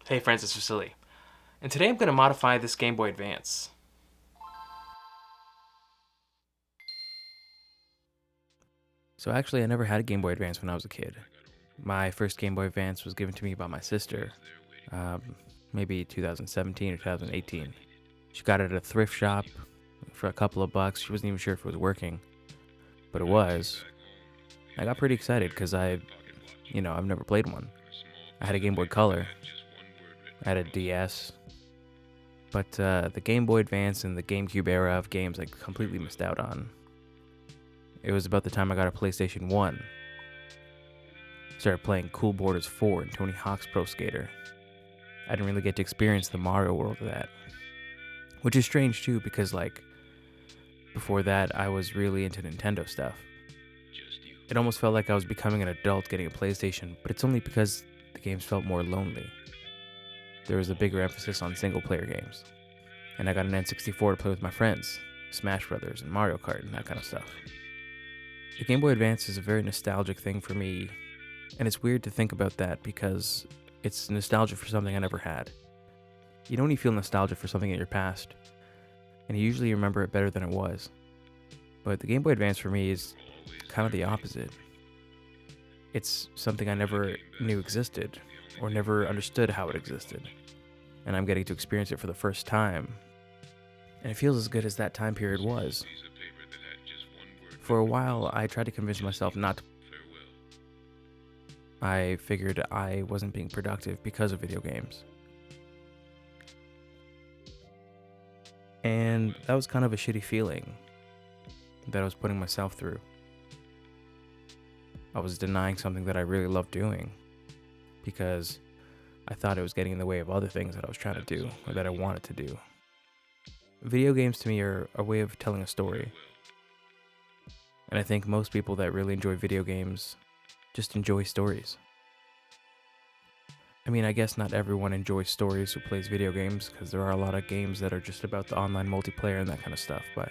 Hey friends, it's Vasily, and today I'm going to modify this Game Boy Advance. So actually, I never had a Game Boy Advance when I was a kid. My first Game Boy Advance was given to me by my sister, maybe 2017 or 2018. She got it at a thrift shop for a couple of bucks. She wasn't even sure if it was working, but it was. I got pretty excited because I've never played one. I had a Game Boy Color, I had a DS, but the Game Boy Advance and the GameCube era of games I completely missed out on. It was about the time I got a PlayStation 1. Started playing Cool Borders 4 and Tony Hawk's Pro Skater. I didn't really get to experience the Mario world of that. Which is strange too, because before that I was really into Nintendo stuff. It almost felt like I was becoming an adult getting a PlayStation, but it's only because the games felt more lonely. There was a bigger emphasis on single player games. And I got an N64 to play with my friends, Smash Brothers and Mario Kart and that kind of stuff. The Game Boy Advance is a very nostalgic thing for me, and it's weird to think about that because it's nostalgia for something I never had. You know when you feel nostalgia for something in your past, and you usually remember it better than it was. But the Game Boy Advance for me is kind of the opposite. It's something I never knew existed, or never understood how it existed, and I'm getting to experience it for the first time. And it feels as good as that time period was. For a while, I tried to convince myself not to. I figured I wasn't being productive because of video games. And that was kind of a shitty feeling that I was putting myself through. I was denying something that I really loved doing because I thought it was getting in the way of other things that I was trying to do or that I wanted to do. Video games to me are a way of telling a story. And I think most people that really enjoy video games just enjoy stories. I mean, I guess not everyone enjoys stories who plays video games, because there are a lot of games that are just about the online multiplayer and that kind of stuff, but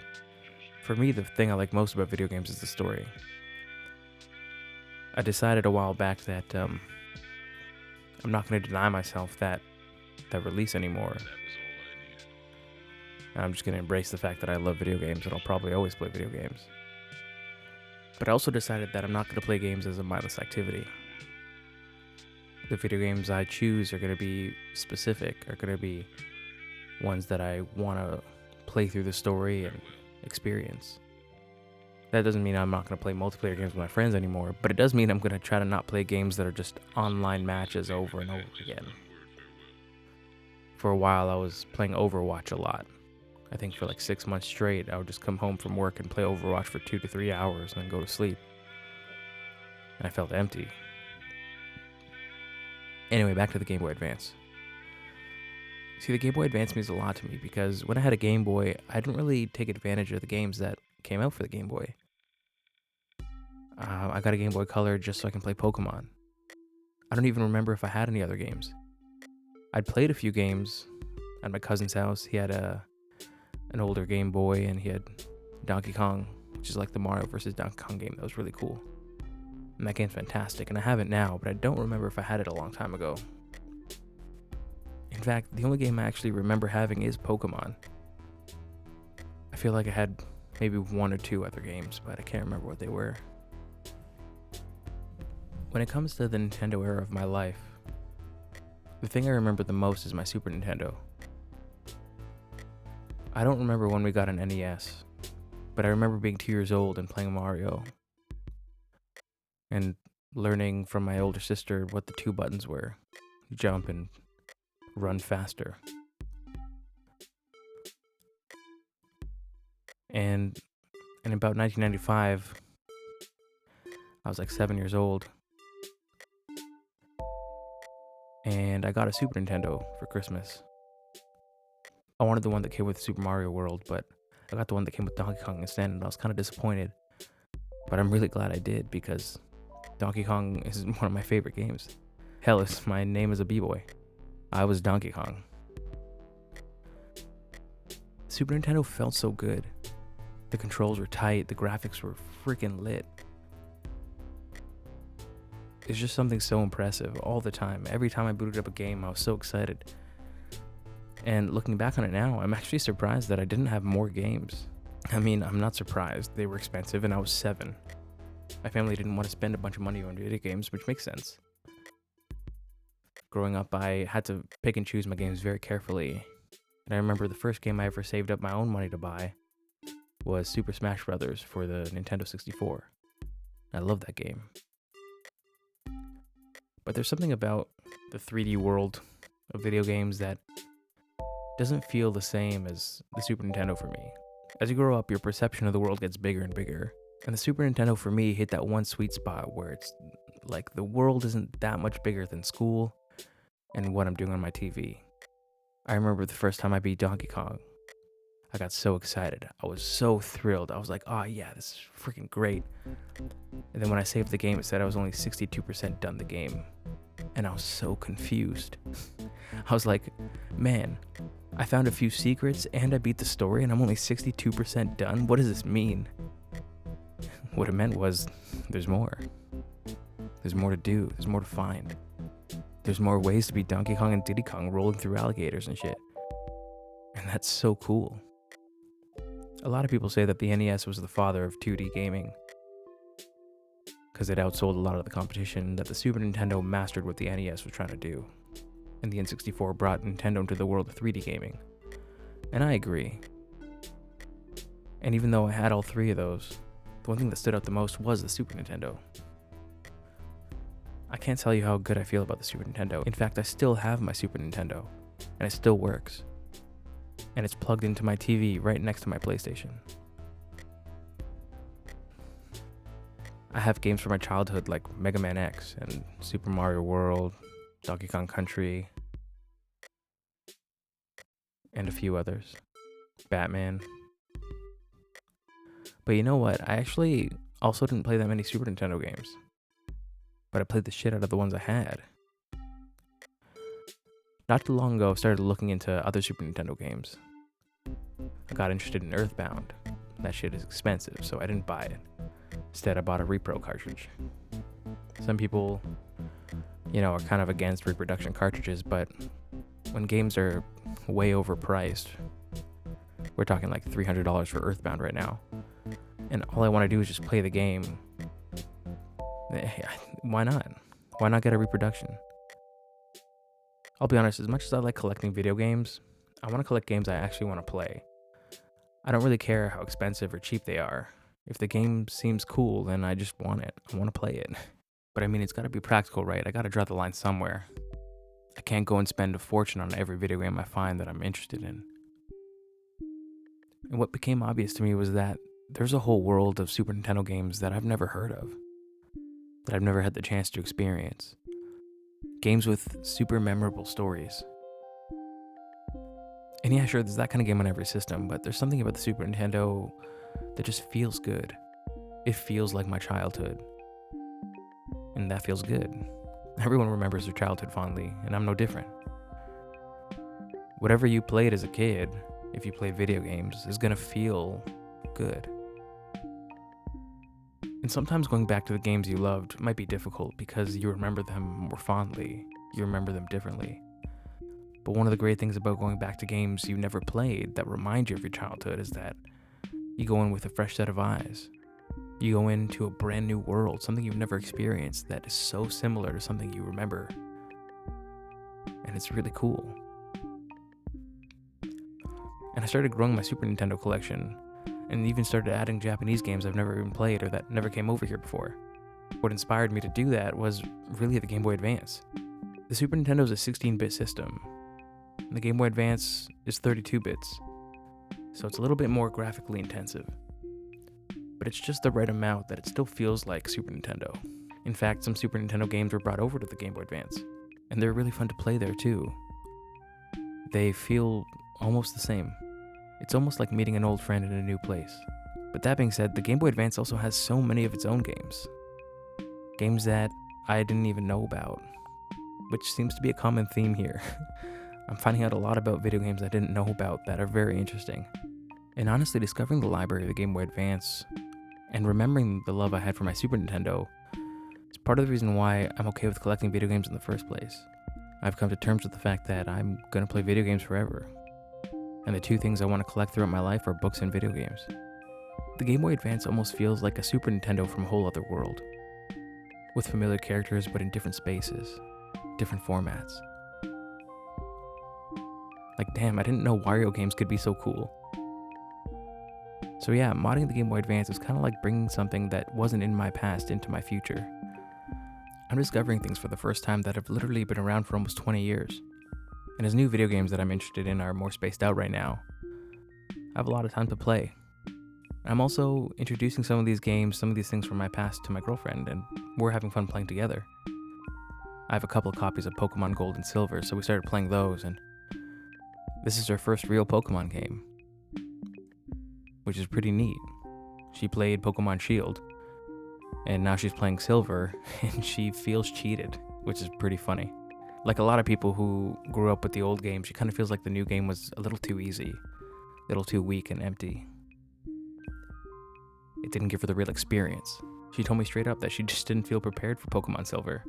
for me, the thing I like most about video games is the story. I decided a while back that I'm not going to deny myself that release anymore. And I'm just going to embrace the fact that I love video games and I'll probably always play video games. But I also decided that I'm not going to play games as a mindless activity. The video games I choose are going to be specific, are going to be ones that I want to play through the story and experience. That doesn't mean I'm not going to play multiplayer games with my friends anymore, but it does mean I'm going to try to not play games that are just online matches over and over again. For a while, I was playing Overwatch a lot. I think for like 6 months straight, I would just come home from work and play Overwatch for 2 to 3 hours and then go to sleep. And I felt empty. Anyway, back to the Game Boy Advance. See, the Game Boy Advance means a lot to me because when I had a Game Boy, I didn't really take advantage of the games that came out for the Game Boy. I got a Game Boy Color just so I can play Pokemon. I don't even remember if I had any other games. I'd played a few games at my cousin's house. He had an older Game Boy, and he had Donkey Kong, which is like the Mario vs. Donkey Kong game. That was really cool. And that game's fantastic, and I have it now, but I don't remember if I had it a long time ago. In fact, the only game I actually remember having is Pokemon. I feel like I had maybe 1 or 2 other games, but I can't remember what they were. When it comes to the Nintendo era of my life, the thing I remember the most is my Super Nintendo. I don't remember when we got an NES, but I remember being 2 years old and playing Mario and learning from my older sister what the 2 buttons were: jump and run faster. And in about 1995, I was like 7 years old, and I got a Super Nintendo for Christmas. I wanted the one that came with Super Mario World, but I got the one that came with Donkey Kong instead, and I was kind of disappointed. But I'm really glad I did, because Donkey Kong is one of my favorite games. Hell, it's my name is a B-boy. I was Donkey Kong. Super Nintendo felt so good. The controls were tight, the graphics were freaking lit. is just something so impressive all the time. Every time I booted up a game, I was so excited. And looking back on it now, I'm actually surprised that I didn't have more games. I mean, I'm not surprised. They were expensive and I was 7. My family didn't want to spend a bunch of money on video games, which makes sense. Growing up, I had to pick and choose my games very carefully. And I remember the first game I ever saved up my own money to buy was Super Smash Bros. For the Nintendo 64. I love that game. But there's something about the 3D world of video games that doesn't feel the same as the Super Nintendo for me. As you grow up, your perception of the world gets bigger and bigger. And the Super Nintendo for me hit that one sweet spot where it's like the world isn't that much bigger than school and what I'm doing on my TV. I remember the first time I beat Donkey Kong. I got so excited. I was so thrilled. I was like, oh yeah, this is freaking great. And then when I saved the game, it said I was only 62% done the game. And I was so confused. I was like, man, I found a few secrets and I beat the story and I'm only 62% done? What does this mean? What it meant was, there's more. There's more to do. There's more to find. There's more ways to beat Donkey Kong and Diddy Kong rolling through alligators and shit. And that's so cool. A lot of people say that the NES was the father of 2D gaming, because it outsold a lot of the competition that the Super Nintendo mastered what the NES was trying to do. And the N64 brought Nintendo into the world of 3D gaming. And I agree. And even though I had all 3 of those, the one thing that stood out the most was the Super Nintendo. I can't tell you how good I feel about the Super Nintendo. In fact, I still have my Super Nintendo, and it still works. And it's plugged into my TV right next to my PlayStation. I have games from my childhood like Mega Man X and Super Mario World, Donkey Kong Country, and a few others. Batman. But you know what? I actually also didn't play that many Super Nintendo games. But I played the shit out of the ones I had. Not too long ago, I started looking into other Super Nintendo games. I got interested in Earthbound. That shit is expensive, so I didn't buy it. Instead, I bought a repro cartridge. Some people, are kind of against reproduction cartridges, but when games are way overpriced, we're talking like $300 for Earthbound right now, and all I want to do is just play the game, why not? Why not get a reproduction? I'll be honest, as much as I like collecting video games, I want to collect games I actually want to play. I don't really care how expensive or cheap they are. If the game seems cool, then I just want it. I want to play it. But I mean, it's got to be practical, right? I got to draw the line somewhere. I can't go and spend a fortune on every video game I find that I'm interested in. And what became obvious to me was that there's a whole world of Super Nintendo games that I've never heard of, that I've never had the chance to experience. Games with super memorable stories. And yeah, sure, there's that kind of game on every system, but there's something about the Super Nintendo that just feels good. It feels like my childhood. And that feels good. Everyone remembers their childhood fondly, and I'm no different. Whatever you played as a kid, if you play video games, is gonna feel good. And sometimes going back to the games you loved might be difficult because you remember them more fondly. You remember them differently. But one of the great things about going back to games you never played that remind you of your childhood is that you go in with a fresh set of eyes. You go into a brand new world, something you've never experienced that is so similar to something you remember. And it's really cool. And I started growing my Super Nintendo collection, and even started adding Japanese games I've never even played or that never came over here before. What inspired me to do that was really the GameBoy Advance. The Super Nintendo is a 16-bit system. The Game Boy Advance is 32 bits, so it's a little bit more graphically intensive. But it's just the right amount that it still feels like Super Nintendo. In fact, some Super Nintendo games were brought over to the Game Boy Advance, and they're really fun to play there too. They feel almost the same. It's almost like meeting an old friend in a new place. But that being said, the Game Boy Advance also has so many of its own games. Games that I didn't even know about, which seems to be a common theme here. I'm finding out a lot about video games I didn't know about that are very interesting. And honestly, discovering the library of the Game Boy Advance and remembering the love I had for my Super Nintendo is part of the reason why I'm okay with collecting video games in the first place. I've come to terms with the fact that I'm gonna play video games forever. And the two things I want to collect throughout my life are books and video games. The Game Boy Advance almost feels like a Super Nintendo from a whole other world, with familiar characters but in different spaces, different formats. Like, damn, I didn't know Wario games could be so cool. So yeah, modding the Game Boy Advance is kind of like bringing something that wasn't in my past into my future. I'm discovering things for the first time that have literally been around for almost 20 years. And as new video games that I'm interested in are more spaced out right now, I have a lot of time to play. I'm also introducing some of these games, some of these things from my past to my girlfriend, and we're having fun playing together. I have a couple of copies of Pokemon Gold and Silver, so we started playing those, and this is her first real Pokemon game, which is pretty neat. She played Pokemon Shield, and now she's playing Silver, and she feels cheated, which is pretty funny. Like a lot of people who grew up with the old game, she kind of feels like the new game was a little too easy, a little too weak and empty. It didn't give her the real experience. She told me straight up that she just didn't feel prepared for Pokemon Silver,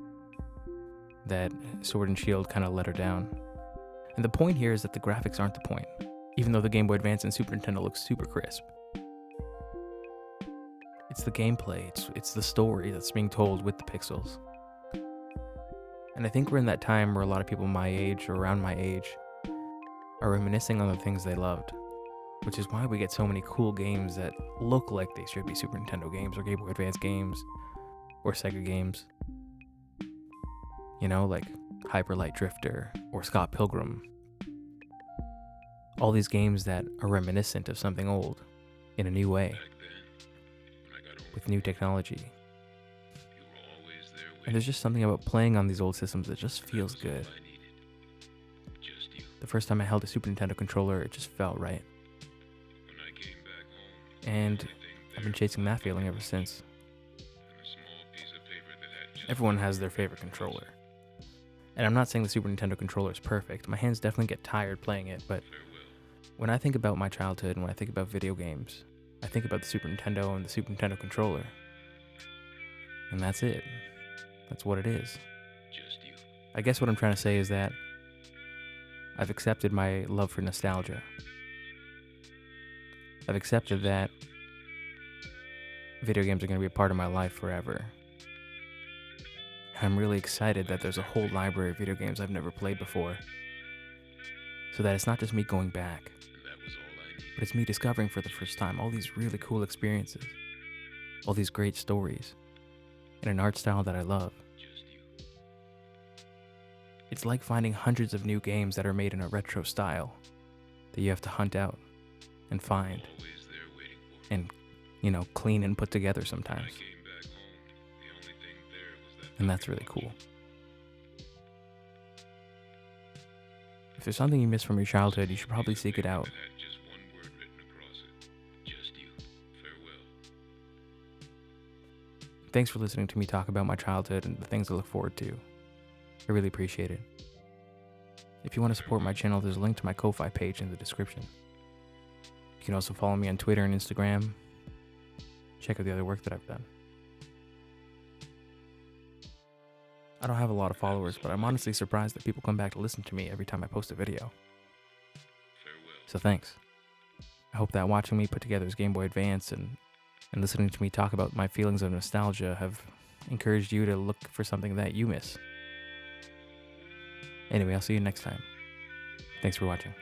that Sword and Shield kind of let her down. And the point here is that the graphics aren't the point, even though the Game Boy Advance and Super Nintendo look super crisp. It's the gameplay, it's the story that's being told with the pixels. And I think we're in that time where a lot of people my age or around my age are reminiscing on the things they loved, which is why we get so many cool games that look like they should be Super Nintendo games or Game Boy Advance games or Sega games. You know, like Hyper Light Drifter or Scott Pilgrim. All these games that are reminiscent of something old in a new way, with new technology. And there's just something about playing on these old systems that just feels good. The first time I held a Super Nintendo controller, it just felt right. And I've been chasing that feeling ever since. Everyone has their favorite controller. And I'm not saying the Super Nintendo controller is perfect. My hands definitely get tired playing it, but when I think about my childhood and when I think about video games, I think about the Super Nintendo and the Super Nintendo controller. And that's it. That's what it is. I guess what I'm trying to say is that I've accepted my love for nostalgia. I've accepted that video games are going to be a part of my life forever. I'm really excited that there's a whole library of video games I've never played before. So that it's not just me going back, but it's me discovering for the first time all these really cool experiences, all these great stories, and an art style that I love. It's like finding hundreds of new games that are made in a retro style that you have to hunt out and find and, clean and put together sometimes. And that's really cool. If there's something you miss from your childhood, you should probably seek it out. Thanks for listening to me talk about my childhood and the things I look forward to. I really appreciate it. If you want to support my channel, there's a link to my Ko-Fi page in the description. You can also follow me on Twitter and Instagram. Check out the other work that I've done. I don't have a lot of followers, but I'm honestly surprised that people come back to listen to me every time I post a video. So thanks. I hope that watching me put together this Game Boy Advance and listening to me talk about my feelings of nostalgia have encouraged you to look for something that you miss. Anyway, I'll see you next time. Thanks for watching.